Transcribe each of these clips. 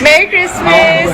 Merry Christmas.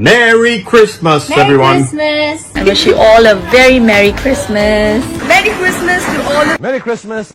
Merry Christmas, everyone. Christmas. I wish you all a very Merry Christmas. Merry Christmas to all. Merry Christmas.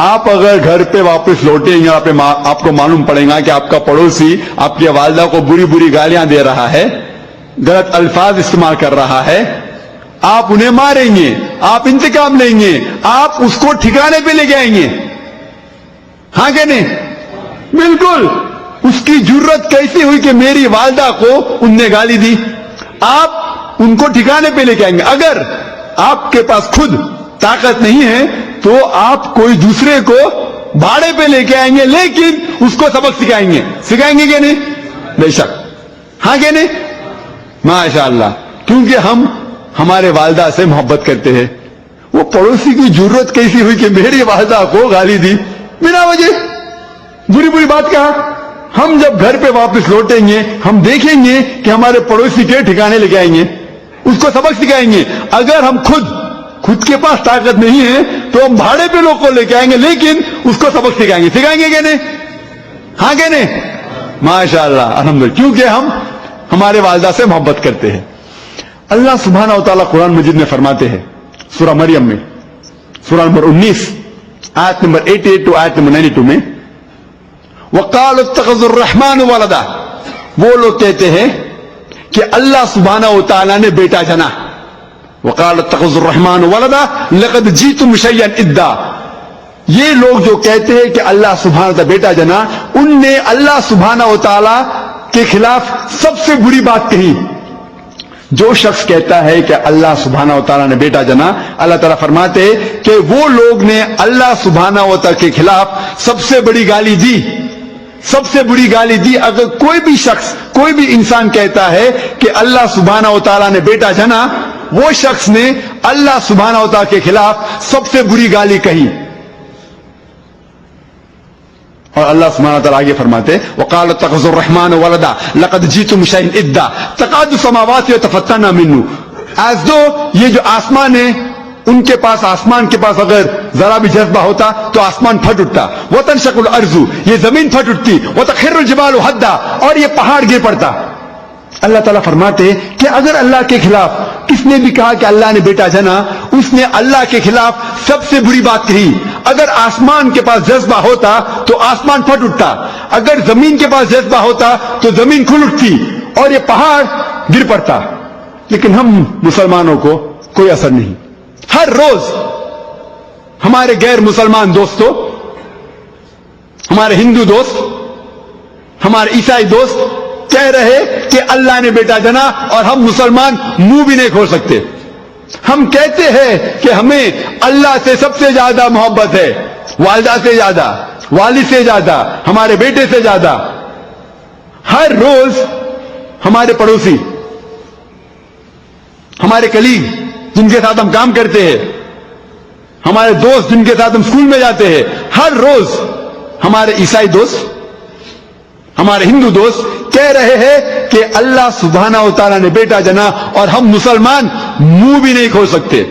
آپ اگر گھر پہ واپس لوٹیں گے آپ کو معلوم پڑے گا کہ آپ کا پڑوسی آپ کی والدہ کو بری بری گالیاں دے رہا ہے, غلط الفاظ استعمال کر رہا ہے, آپ انہیں ماریں گے, آپ انتقام لیں گے, آپ اس کو ٹھکانے پہ لے کے آئیں گے, ہاں کہ نہیں؟ بالکل. اس کی جرت کیسی ہوئی کہ میری والدہ کو ان نے گالی دی, آپ ان کو ٹھکانے پہ لے کے آئیں گے. اگر آپ کے پاس خود طاقت نہیں ہے تو آپ کوئی دوسرے کو بھاڑے پہ لے کے آئیں گے, لیکن اس کو سبق سکھائیں گے کہ نہیں؟ بے شک, ہاں کہ نہیں؟ ماشاء اللہ. کیونکہ ہم ہمارے والدہ سے محبت کرتے ہیں. وہ پڑوسی کی جرت کیسی ہوئی کہ میری والدہ کو گالی دی بنا وجہ, بری بری بات کہا. ہم جب گھر پہ واپس لوٹیں گے ہم دیکھیں گے کہ ہمارے پڑوسی کے ٹھکانے لے کے آئیں گے, اس کو سبق سکھائیں گے. اگر ہم خود کے پاس طاقت نہیں ہے تو ہم بھاڑے پہ لوگ کو لے کے آئیں گے, لیکن اس کو سبق سکھائیں گے کہ نہیں؟ ہاں کہ نہیں؟ ماشاء اللہ, الحمدللہ. کیونکہ ہم ہمارے والدہ سے محبت کرتے ہیں. اللہ سبحانہ و تعالیٰ قرآن مجید میں فرماتے ہیں سورہ مریم میں, سورہ نمبر 19 آیت نمبر 88 ٹو آیت نمبر 92 میں, وَقَالُوا اتَّخَذُوا الرَّحْمَنُ وَلَدًا, وہ لوگ کہتے ہیں کہ اللہ سبحانہ و تعالیٰ نے بیٹا جنا. وَقَالُوا اتَّخَذُوا الرَّحْمَنُ وَلَدًا لَقَدْ جِئْتُمْ شَيْئًا إِدًّا. یہ لوگ جو کہتے ہیں کہ اللہ سبحانہ و تعالیٰ بیٹا جنا, ان نے اللہ سبحانہ و تعالیٰ کے خلاف سب سے بری بات کہی. جو شخص کہتا ہے کہ اللہ سبحانہ و تعالیٰ نے بیٹا جنا, اللہ تعالیٰ فرماتے ہیں کہ وہ لوگ نے اللہ سبحانہ و تعالیٰ کے خلاف سب سے بڑی گالی دی, سب سے بڑی گالی دی. اگر کوئی بھی شخص, کوئی بھی انسان کہتا ہے کہ اللہ سبحانہ و تعالیٰ نے بیٹا جنا, وہ شخص نے اللہ سبحانہ و تعالیٰ کے خلاف سب سے بری گالی کہی. اور اللہ سبحانہ و تعالیٰ آگے فرماتے وَقَالَ اتَّخَذُوا الرَّحْمَنَ وَلَدًا لَقَدْ جِئْتُمْ شَيْئًا إِدًّا تَكَادُ السَّمَاوَاتُ يَتَفَطَّرْنَ مِنْهُ. ایز دو یہ جو آسمان ہے, ان کے پاس, آسمان کے پاس اگر ذرا بھی جذبہ ہوتا تو آسمان پھٹ اٹھتا. وَتَنشَقُّ الْأَرْضُ, یہ زمین پھٹ اٹھتی. وَتَخِرُّ الْجِبَالُ هَدًّا, اور یہ پہاڑ گر پڑتا. اللہ تعالیٰ فرماتے ہیں کہ اگر اللہ کے خلاف کس نے بھی کہا کہ اللہ نے بیٹا جنا, اس نے اللہ کے خلاف سب سے بری بات کہی. اگر آسمان کے پاس جذبہ ہوتا تو آسمان پھٹ اٹھتا, اگر زمین کے پاس جذبہ ہوتا تو زمین کھل اٹھتی اور یہ پہاڑ گر پڑتا. لیکن ہم مسلمانوں کو کوئی اثر نہیں. ہر روز ہمارے غیر مسلمان دوستوں, ہمارے ہندو دوست, ہمارے عیسائی دوست کہہ رہے کہ اللہ نے بیٹا جنا, اور ہم مسلمان منہ بھی نہیں کھول سکتے. ہم کہتے ہیں کہ ہمیں اللہ سے سب سے زیادہ محبت ہے, والدہ سے زیادہ, والد سے زیادہ, ہمارے بیٹے سے زیادہ. ہر روز ہمارے پڑوسی, ہمارے کلیگ جن کے ساتھ ہم کام کرتے ہیں, ہمارے دوست جن کے ساتھ ہم اسکول میں جاتے ہیں, ہر روز ہمارے عیسائی دوست, ہمارے ہندو دوست کہہ رہے ہیں کہ اللہ سبحانہ و تعالیٰ نے بیٹا جنا, اور ہم مسلمان منہ بھی نہیں کھول سکتے.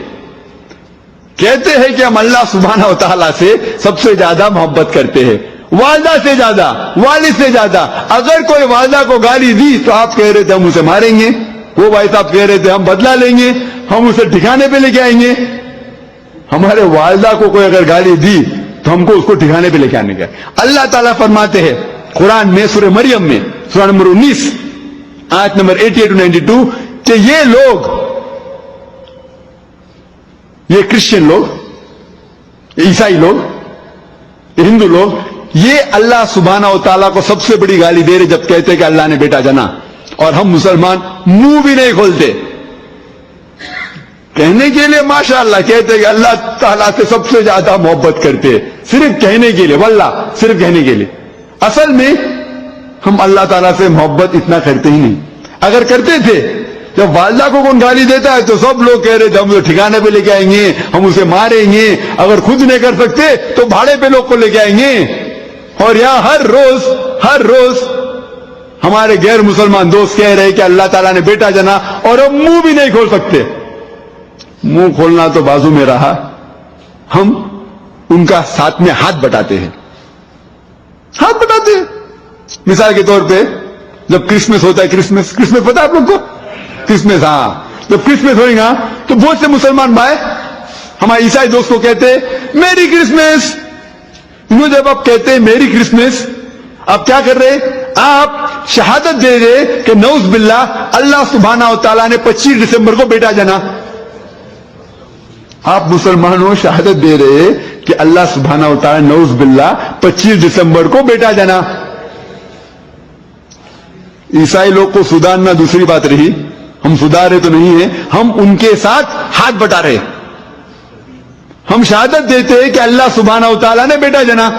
کہتے ہیں کہ ہم اللہ سبحانہ و تعالیٰ سے سب سے زیادہ محبت کرتے ہیں, والدہ سے زیادہ, والد سے زیادہ. اگر کوئی والدہ کو گالی دی تو آپ کہہ رہے تھے ہم اسے ماریں گے, وہ بھائی صاحب کہہ رہے تھے ہم بدلہ لیں گے, ہم اسے ٹھکانے پہ لے کے آئیں گے. ہمارے والدہ کو کوئی اگر گالی دی تو ہم کو اس کو ٹھکانے پہ لے کے آنے کا. اللہ تعالیٰ فرماتے ہیں قرآن میں سورہ مریم میں, سورہ نمبر 19 آیت نمبر 88-92 کہ یہ لوگ, یہ کرسچن لوگ, عیسائی لوگ, ہندو لوگ, یہ اللہ سبحانہ و تعالیٰ کو سب سے بڑی گالی دے رہے جب کہتے کہ اللہ نے بیٹا جنا, اور ہم مسلمان منہ بھی نہیں کھولتے. کہنے کے لیے ماشاء اللہ کہتے کہ اللہ تعالیٰ سے سب سے زیادہ محبت کرتے, صرف کہنے کے لیے, واللہ صرف کہنے کے لیے. اصل میں ہم اللہ تعالیٰ سے محبت اتنا کرتے ہی نہیں. اگر کرتے تھے, جب والدہ کو کون گالی دیتا ہے تو سب لوگ کہہ رہے تھے ہم اسے ٹھکانے پہ لے کے آئیں گے, ہم اسے ماریں گے, اگر خود نہیں کر سکتے تو بھاڑے پہ لوگ کو لے کے آئیں گے. اور یہاں ہر روز ہمارے غیر مسلمان دوست کہہ رہے کہ اللہ تعالیٰ نے بیٹا جنا, اور ہم منہ بھی نہیں کھول سکتے. منہ کھولنا تو بازو میں رہا, ہم ان کا ساتھ میں ہاتھ بٹاتے ہیں, ہاتھ بٹاتے ہیں. مثال کے طور پہ جب کرسمس ہوتا ہے, کرسمس پتا ہے آپ لوگ کو, کرسمس, ہاں, جب کرسمس ہوئے گا تو بہت سے مسلمان بھائی ہمارے عیسائی دوست کو کہتے میری کرسمس, انہوں جب آپ کہتے ہیں میری کرسمس، آپ کیا کر رہے؟ آپ شہادت دے رہے کہ نعوذ باللہ اللہ سبحانہ و تعالیٰ نے 25 دسمبر کو بیٹا جنا. آپ مسلمانوں شہادت دے رہے کہ اللہ سبحانہ و تعالیٰ نعوذ باللہ 25 دسمبر کو بیٹا جنا. عیسائی لوگ کو سدھارنا دوسری بات رہی، ہم سدھارے تو نہیں ہیں، ہم ان کے ساتھ ہاتھ بٹا رہے. ہم شہادت دیتے ہیں کہ اللہ سبحانہ و تعالیٰ نے بیٹا جنا.